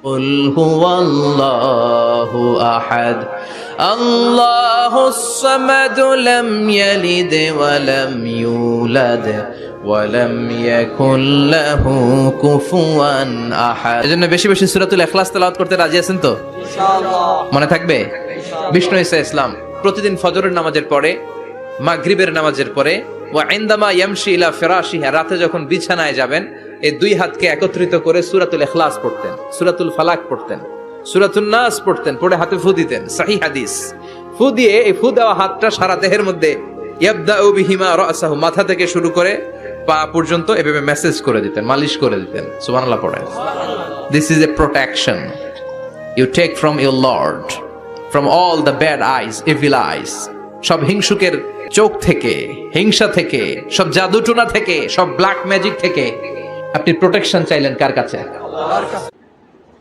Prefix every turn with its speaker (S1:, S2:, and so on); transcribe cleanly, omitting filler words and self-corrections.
S1: قل هو الله أحد الله الصمد لم يلد ولم يولد ولم يكن له كفوا أحد। এজন্য বেশি বেশি সূরাতুল ইখলাস তেলাওয়াত করতে রাজি আছেন তো? ইনশাআল্লাহ। মনে থাকবে? বিষ্ণু ঈসা ইসলাম প্রতিদিন ফজরের নামাজের পরে, মাগরিবের নামাজের পরে, ওয়া ইনদামা ইয়ামশি ইলা ফিরাশিহি, রাতে যখন বিছানায় যাবেন এই দুই হাতকে একত্রিত করে সূরাতুল ইখলাস পড়তেন, সূরাতুল ফালাক পড়তেন, সূরাতুন নাস পড়তেন, পড়ে হাতে ফু দিতেন। সহিহ হাদিস। ফু দিয়ে এই ফু দেওয়া হাতটা সারা দেহের মধ্যে ইয়াবদাউ বিহিমা রাসাহু, মাথা থেকে শুরু করে পা পর্যন্ত এভাবে মেসেজ করে দিতেন, মালিশ করে দিতেন। সুবহানাল্লাহ পড়েন। This is a protection you take from your lord, from all the bad eyes, evil eyes, সব হিংসুকের চোখ থেকে, হিংসা থেকে, সব জাদুটোনা থেকে, সব ব্ল্যাক ম্যাজিক থেকে আপনি প্রোটেকশন চাইলেন কার কাছে?